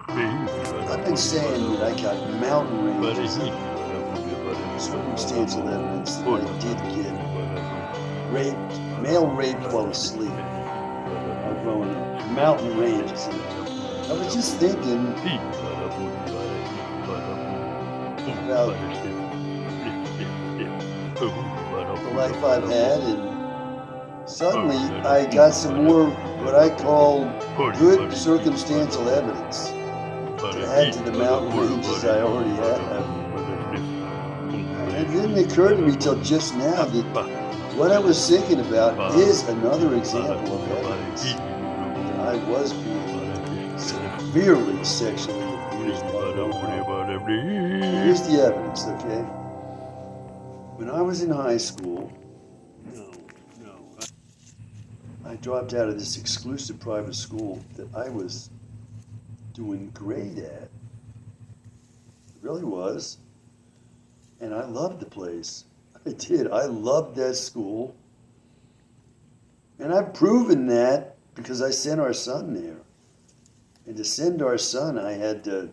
I've been saying that I got mountain ranges of circumstantial evidence that I did get raped, male raped while asleep while growing up. Mountain ranges. And I was just thinking about the life I've had, and suddenly I got some more what I call good circumstantial evidence to add to the mountain ranges I already have. And it didn't occur to me till just now that what I was thinking about is another example of evidence that I was being severely sexually abused by no one. Here's the evidence, okay? When I was in high school, I dropped out of this exclusive private school that I was doing great at. It really was. And I loved the place. I did. I loved that school. And I've proven that because I sent our son there. And to send our son, I had to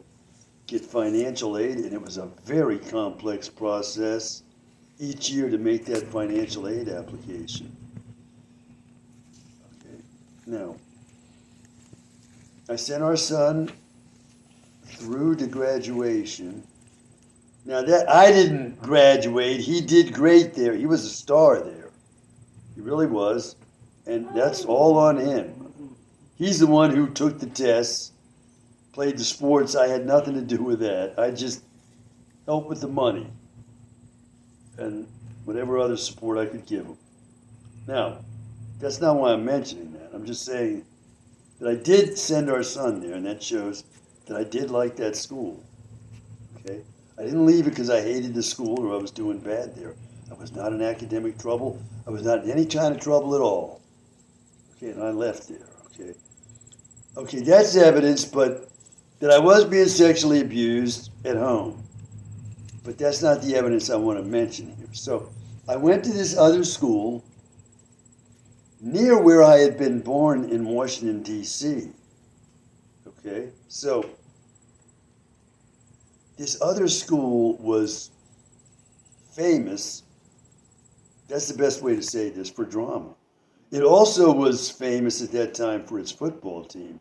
get financial aid, and it was a very complex process each year to make that financial aid application. Okay. Now, I sent our son through to graduation. Now that I didn't graduate, he did great there. He was a star there. He really was. And that's all on him. He's the one who took the tests, played the sports. I had nothing to do with that. I just helped with the money and whatever other support I could give him. Now, that's not why I'm mentioning that. I'm just saying that I did send our son there, and that shows that I did like that school. Okay? I didn't leave it because I hated the school or I was doing bad there. I was not in academic trouble. I was not in any kind of trouble at all. Okay, and I left there. Okay. Okay, that's evidence, but that I was being sexually abused at home. But that's not the evidence I want to mention here. So I went to this other school near where I had been born in Washington, D.C. Okay, so this other school was famous, that's the best way to say this, for drama. It also was famous at that time for its football team.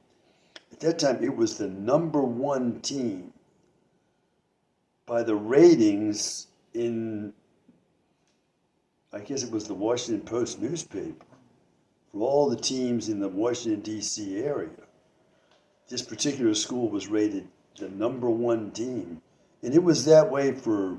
At that time, it was the number one team by the ratings in, I guess it was the Washington Post newspaper, for all the teams in the Washington, D.C. area. This particular school was rated the number one team. And it was that way for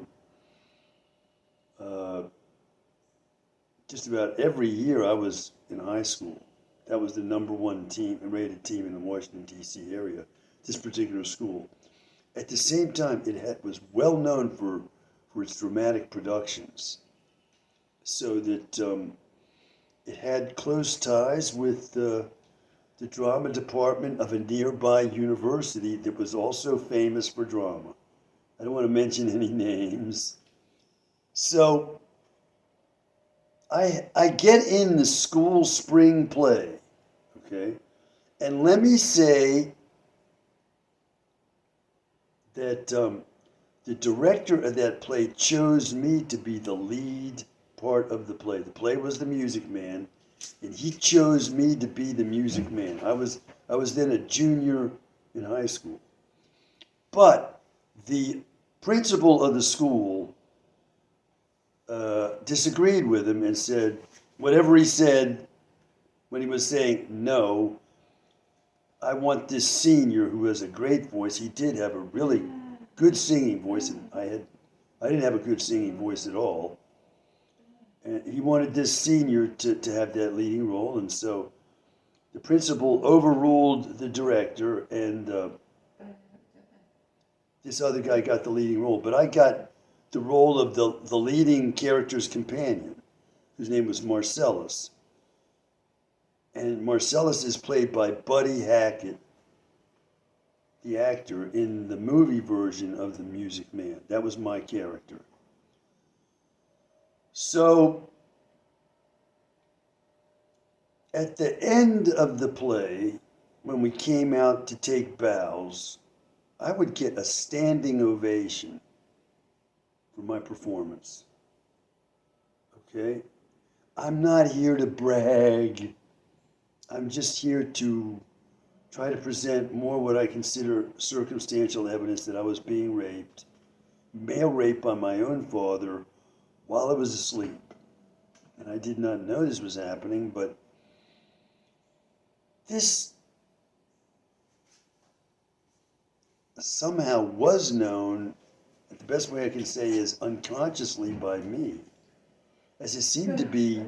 just about every year I was in high school. That was the number one team, rated team in the Washington, D.C. area, this particular school. At the same time, was well known for its dramatic productions, so that it had close ties with the drama department of a nearby university that was also famous for drama. I don't want to mention any names. So I get in the school spring play, okay? And let me say that the director of that play chose me to be the lead part of the play. The play was The Music Man, and he chose me to be the music man. I was then a junior in high school. But the principal of the school disagreed with him and said, whatever he said when he was saying no, I want this senior who has a great voice. He did have a really good singing voice, and I didn't have a good singing voice at all. And he wanted this senior to have that leading role, and so the principal overruled the director, and this other guy got the leading role. But I got the role of the leading character's companion, whose name was Marcellus. And Marcellus is played by Buddy Hackett, the actor, in the movie version of The Music Man. That was my character. So At the end of the play, when we came out to take bows, I would get a standing ovation for my performance. Okay? I'm not here to brag. I'm just here to try to present more what I consider circumstantial evidence that I was being raped, male rape by my own father while I was asleep. And I did not know this was happening, but this somehow was known, the best way I can say is unconsciously by me, as it seemed to be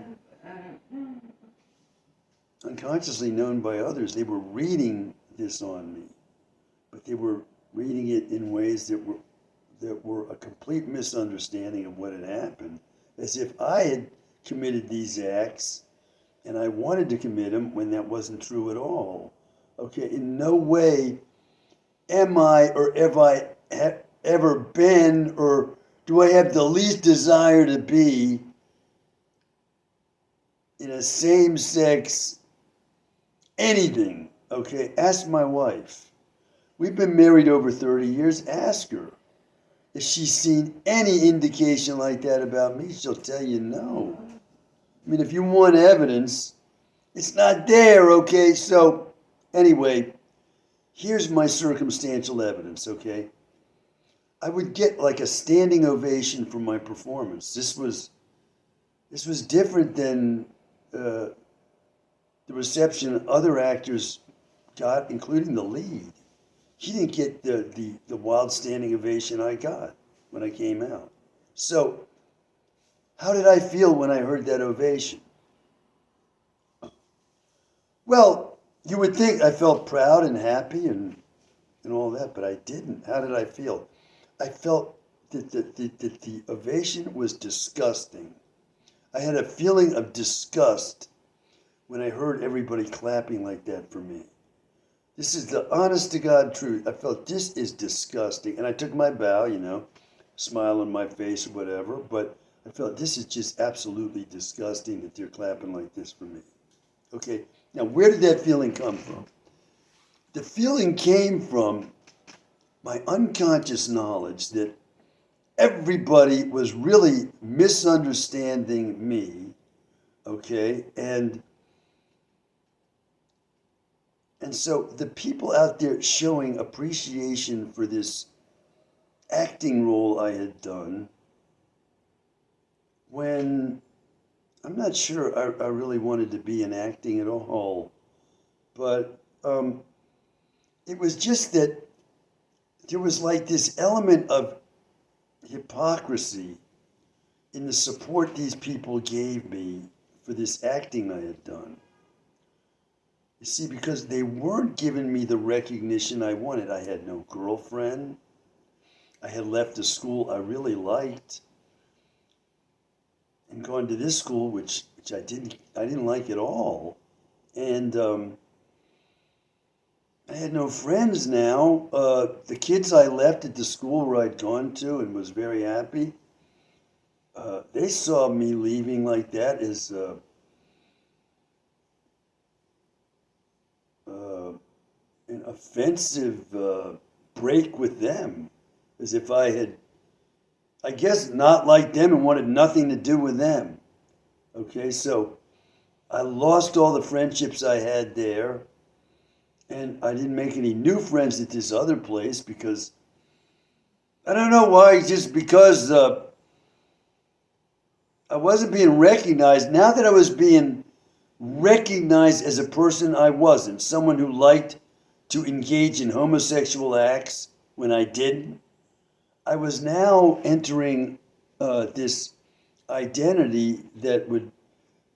unconsciously known by others. They were reading this on me, but they were reading it in ways that were a complete misunderstanding of what had happened, as if I had committed these acts and I wanted to commit them when that wasn't true at all. Okay, in no way am I or have I ever been or do I have the least desire to be in a same-sex anything. Okay, ask my wife. We've been married over 30 years. Ask her. If she's seen any indication like that about me, she'll tell you no. I mean, if you want evidence, it's not there, okay? So, anyway, here's my circumstantial evidence, okay? I would get like a standing ovation for my performance. This was different than the reception other actors got, including the lead. He didn't get the wild standing ovation I got when I came out. So, how did I feel when I heard that ovation? Well, you would think I felt proud and happy and all that, but I didn't. How did I feel? I felt that the ovation was disgusting. I had a feeling of disgust when I heard everybody clapping like that for me. This is the honest to God truth. I felt this is disgusting. And I took my bow, smile on my face or whatever, but I felt this is just absolutely disgusting that they're clapping like this for me. Okay, now where did that feeling come from? The feeling came from my unconscious knowledge that everybody was really misunderstanding me, okay? And so the people out there showing appreciation for this acting role I had done, when I'm not sure I really wanted to be in acting at all, but it was just that there was like this element of hypocrisy in the support these people gave me for this acting I had done. You see, because they weren't giving me the recognition I wanted. I had no girlfriend. I had left a school I really liked and gone to this school, which I didn't like at all. And I had no friends now. The kids I left at the school where I'd gone to and was very happy, they saw me leaving like that as an offensive break with them, as if I had, I guess, not liked them and wanted nothing to do with them. Okay, so I lost all the friendships I had there, and I didn't make any new friends at this other place because, I don't know why, just because I wasn't being recognized. Now that I was being recognized as a person I wasn't, someone who liked to engage in homosexual acts when I didn't, I was now entering this identity that would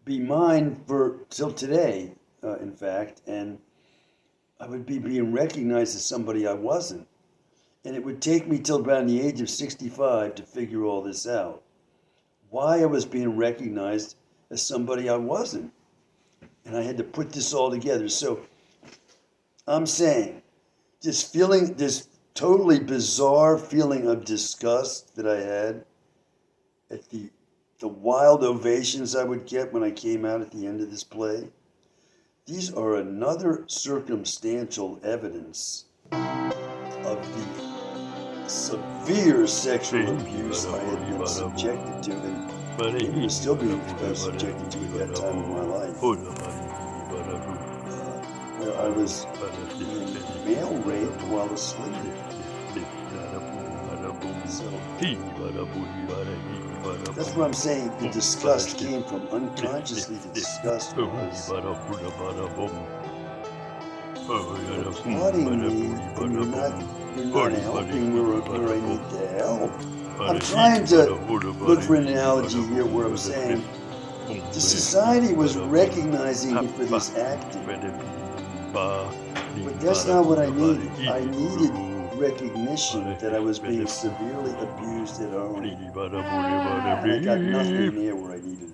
be mine for till today, in fact, and I would be being recognized as somebody I wasn't. And it would take me till around the age of 65 to figure all this out. Why I was being recognized as somebody I wasn't. And I had to put this all together. So I'm saying this feeling, this totally bizarre feeling of disgust that I had at the wild ovations I would get when I came out at the end of this play, these are another circumstantial evidence of the severe sexual abuse I had been subjected to, and maybe was still being subjected to at that time in my life. Where I was being male raped while asleep. So that's what I'm saying. The disgust came from unconsciously. The disgust was applauding me, and you're not helping where I need the help. I'm trying to look for an analogy here where I'm saying the society was recognizing me for this acting. But that's not what I needed. I needed recognition that I was being severely abused at home. And I got nothing there where I needed